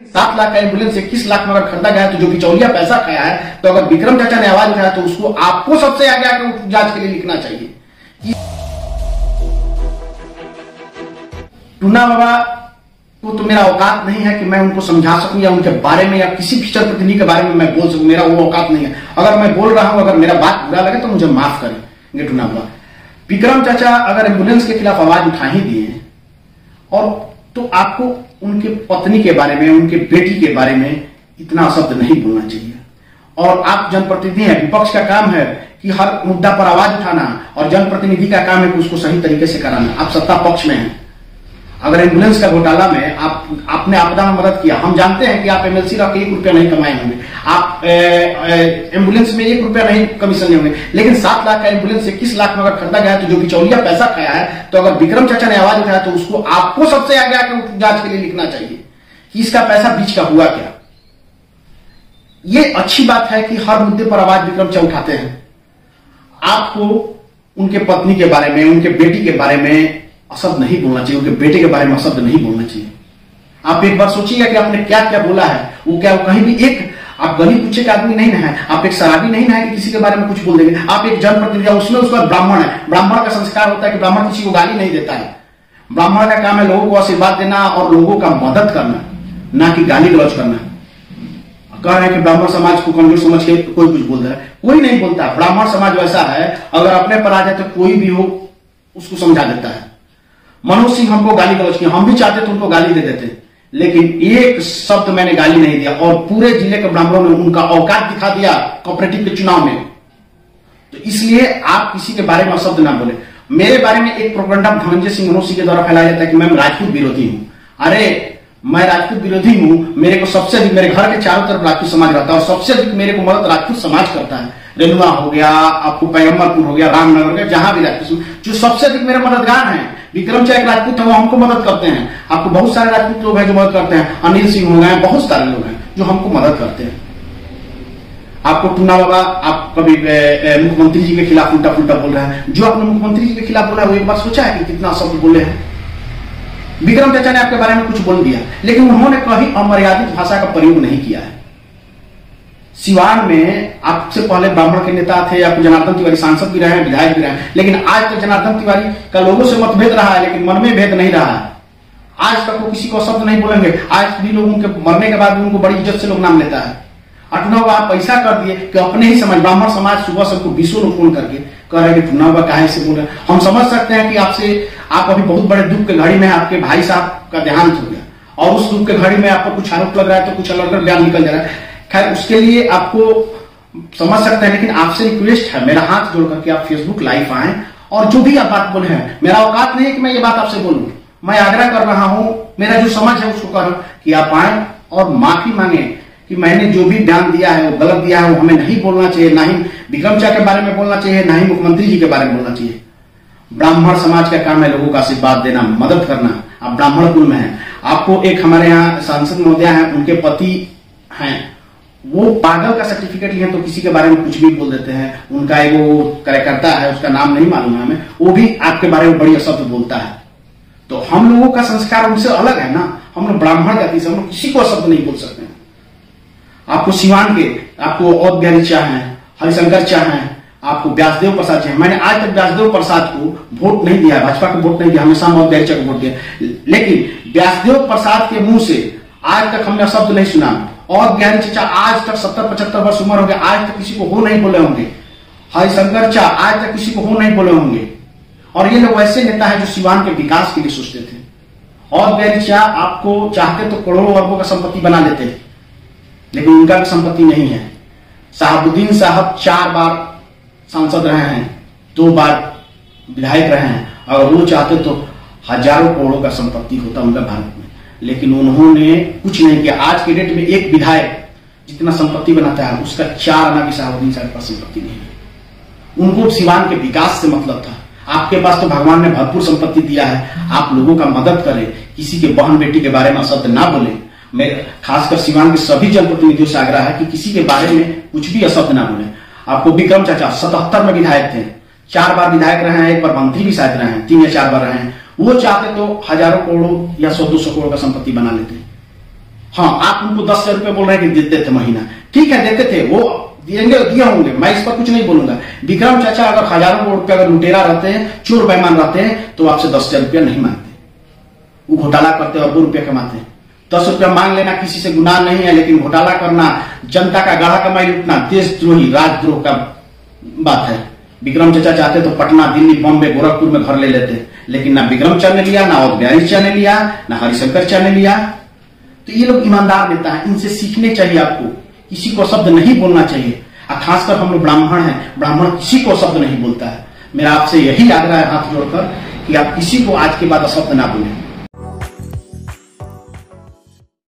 7 लाख का एम्बुलेंस 21 लाख में अगर खरीदा गया तो जो बिचौलिया पैसा खाया है, तो अगर विक्रम चाचा ने आवाज उठाया तो उसको आपको सबसे आगे आकर जांच के लिए लिखना चाहिए। टूना बाबा को तो मेरा औकात नहीं है कि मैं उनको समझा सकूं या उनके बारे में या किसी भी जनप्रतिनिधि के बारे में मैं बोल सकूं, मेरा वो औकात नहीं है। अगर मैं बोल रहा हूं, अगर मेरा बात बुरा लगे तो मुझे माफ करेंगे टूना बाबा। विक्रम चाचा अगर एम्बुलेंस के खिलाफ आवाज उठा ही दिए और तो आपको उनके पत्नी के बारे में, उनके बेटी के बारे में इतना शब्द नहीं बोलना चाहिए। और आप जनप्रतिनिधि हैं, विपक्ष का काम है कि हर मुद्दा पर आवाज उठाना और जनप्रतिनिधि का काम है कि उसको सही तरीके से कराना। आप सत्ता पक्ष में हैं। अगर एम्बुलेंस का घोटाला में आपने आपदा में मदद किया, हम जानते हैं कि आप एमएलसी रख के 1 रुपया नहीं कमाए होंगे, आप एम्बुलेंस में 1 रुपया नहीं कमीशन नहीं होंगे, लेकिन 7 लाख का एम्बुलेंस 21 लाख में अगर खरीदा गया तो जो बिचौलिया पैसा खाया है, तो अगर विक्रम चाचा ने आवाज उठाया तो उसको आपको सबसे आगे आकर जांच के लिए लिखना चाहिए कि इसका पैसा बीच का हुआ क्या। ये अच्छी बात है कि हर मुद्दे पर आवाज विक्रम चाचा उठाते हैं। आपको उनके पत्नी के बारे में, उनके बेटी के बारे में अशब्द नहीं बोलना चाहिए, उनके बेटे के बारे में अशब्द नहीं बोलना चाहिए। आप एक बार सोचिएगा कि आपने क्या क्या बोला है। वो क्या कहीं भी एक आप गली पूछे के आदमी नहीं है, आप एक शराबी नहीं है कि किसी के बारे में कुछ बोल देंगे। आप एक जनप्रतिनिधि, उसमें उसका ब्राह्मण है, ब्राह्मण का संस्कार होता है कि ब्राह्मण किसी को गाली नहीं देता है। ब्राह्मण का काम है लोगों को आशीर्वाद देना और लोगों का मदद करना, ना कि गाली गलौज करना। कह रहे हैं कि ब्राह्मण समाज को कमजोर समझ के कोई कुछ बोल रहा है, कोई नहीं बोलता। ब्राह्मण समाज वैसा है, अगर अपने पर आ जाए तो कोई भी हो उसको समझा देता है। मनोज सिंह हमको गाली गलौज किया, हम भी चाहते तो उनको गाली दे देते, लेकिन एक शब्द मैंने गाली नहीं दिया और पूरे जिले के ब्राह्मणों ने उनका औकात दिखा दिया कोऑपरेटिव के चुनाव में। तो इसलिए आप किसी के बारे में शब्द ना बोले। मेरे बारे में एक प्रोपेगेंडा धनंजय सिंह मनोज सिंह के द्वारा फैलाया जाता है कि मैं राजपूत विरोधी हूं। अरे मैं राजपूत विरोधी हूं, मेरे को सबसे अधिक, मेरे घर के चारों तरफ राजपूत समाज रहता है और सबसे अधिक मेरे को मदद राजपूत समाज करता है। रेणुआ हो गया, आपको पैगम्बरपुर हो गया, रामनगर हो गया, जहां भी राजपूत जो सबसे अधिक मेरे मददगार हैं। विक्रम चाचा एक राजपूत है, वो हमको मदद करते हैं। आपको बहुत सारे राजपूत लोग हैं जो मदद करते हैं, अनिल सिंह हो गए, बहुत सारे लोग हैं जो हमको मदद करते हैं। आपको टूना बाबा, आप कभी मुख्यमंत्री जी के खिलाफ उल्टा पुल्टा बोल रहे हैं। जो आपने मुख्यमंत्री जी के खिलाफ बोला है वो एक बार सोचा है कि कितना शब्द बोले हैं। विक्रम चाचा ने आपके बारे में कुछ बोल दिया, लेकिन उन्होंने कभी अमर्यादित भाषा का प्रयोग नहीं किया है। सिवान में आपसे पहले ब्राह्मण के नेता थे, आपको जनार्दन तिवारी सांसद भी रहे हैं, विधायक भी रहे हैं, लेकिन आज तक जनार्दन तिवारी का लोगों से मतभेद रहा है, लेकिन मन में भेद नहीं रहा है। आज तक वो किसी को शब्द नहीं बोलेंगे। आज भी लोगों के मरने के बाद भी उनको बड़ी इज्जत से लोग नाम लेता है। टूना बाबा आप पैसा कर दिए कि अपने ही समाज ब्राह्मण समाज सुबह सबको 20 लोग फोन करके कह रहे हैं कि टूना बाबा काहे से बोल रहे हैं। हम समझ सकते हैं कि आप अभी बहुत बड़े दुख के घड़ी में आपके भाई साहब का देहांत हो गया और उस दुख के घड़ी में आपको कुछ आरोप लग रहा है तो कुछ अलग बयान निकल जा रहा है। खैर उसके लिए आपको समझ सकते हैं, लेकिन आपसे रिक्वेस्ट है, मेरा हाथ जोड़ करके आप फेसबुक लाइव आए और जो भी आप बात बोले हैं, मेरा औकात नहीं है कि मैं ये बात आपसे बोलूं। मैं आग्रह कर रहा हूं, मेरा जो समझ है उसको कर कि आप आए और माफी मांगे कि मैंने जो भी बयान दिया है वो गलत दिया है, वो हमें नहीं बोलना चाहिए। ना ही विक्रम चाचा के बारे में बोलना चाहिए, ना ही मुख्यमंत्री जी के बारे में बोलना चाहिए। ब्राह्मण समाज का काम है लोगों का आशीर्वाद देना, मदद करना। आप ब्राह्मण कुल में हैं। आपको एक हमारे यहाँ सांसद महोदय हैं, उनके पति हैं, वो पागल का सर्टिफिकेट लिए तो किसी के बारे में कुछ भी बोल देते हैं। उनका एक वो कार्यकर्ता है, उसका नाम नहीं मालूम है हमें, वो भी आपके बारे में बड़ी अशब्द बोलता है। तो हम लोगों का संस्कार उनसे अलग है ना। हम लोग ब्राह्मण जाति से, हम लोग किसी को अशब्द नहीं बोल सकते हैं। आपको सिवान के, आपको औध बिहारी चाह हैं, हरिशंकर चाह हैं, आपको व्यासदेव प्रसाद चाह। मैंने आज तक व्यासदेव प्रसाद को वोट नहीं दिया, भाजपा को वोट नहीं दिया, हमेशा औध बिहारी चाह को वोट दिया। लेकिन व्यासदेव प्रसाद के मुंह से आज तक हमने शब्द नहीं सुना। और बिहारी चाचा आज तक 70-75 वर्ष उम्र हो गया, आज तक किसी को हो नहीं बोले होंगे। हरिशंकर चा आज तक किसी को हो नहीं बोले होंगे। और ये लोग वैसे नेता है जो सिवान के विकास के लिए सोचते थे। और बिहारी चा आपको चाहते तो करोड़ों अरबों का संपत्ति बना लेते, लेकिन उनका भी संपत्ति नहीं है। शहाबुद्दीन साहब 4 बार सांसद रहे हैं, 2 बार विधायक रहे हैं। अगर वो चाहते तो हजारों करोड़ों का संपत्ति होता उनका भारत में, लेकिन उन्होंने कुछ नहीं किया। आज के डेट में एक विधायक जितना संपत्ति बनाता है उसका 4 आना भी शहाबुद्दीन साहब के पास संपत्ति नहीं है। उनको सिवान के विकास से मतलब था। आपके पास तो भगवान ने भरपूर संपत्ति दिया है, आप लोगों का मदद करें, किसी के बहन बेटी के बारे में शब्द ना बोले। मैं खासकर सिवान के सभी जनप्रतिनिधियों से आग्रह है कि किसी के बारे में कुछ भी अशब्द ना बोले। आपको विक्रम चाचा 77 में विधायक थे, 4 बार विधायक रहे हैं, 1 बार मंत्री भी शायद रहे हैं, 3 या 4 बार रहे हैं। वो चाहते तो हजारों करोड़ों या 100-200 करोड़ का संपत्ति बना लेते। हाँ, आप उनको 10,000 रुपये बोल रहे हैं कि देते थे महीना, ठीक है देते थे, वो दिए होंगे, मैं इस पर कुछ नहीं बोलूंगा। विक्रम चाचा अगर हजारों रुपया अगर लुटेरा रहते हैं, चोर बेईमान रहते हैं, तो आपसे 10,000 रुपया नहीं मांगते। वो घोटाला करते और 2 रुपया कमाते हैं। 10 रुपया मांग लेना किसी से गुनाह नहीं है, लेकिन घोटाला करना, जनता का गाढ़ा कमाई लूटना देशद्रोही राजद्रोह का बात है। विक्रम चाचा चाहते तो पटना, दिल्ली, बॉम्बे, गोरखपुर में घर ले लेते, लेकिन ना विक्रम चाचा ने लिया, ना औद्यारी चाचा ने लिया, ना हरिशंकर चाचा ने लिया। तो ये लोग ईमानदार नेता है, इनसे सीखने चाहिए आपको। किसी को शब्द नहीं बोलना चाहिए, और खासकर हम लोग ब्राह्मण हैं, ब्राह्मण किसी को शब्द नहीं बोलता है। मेरा आपसे यही आग्रह है हाथ जोड़कर कि आप किसी को आज के बाद शब्द ना बोलें।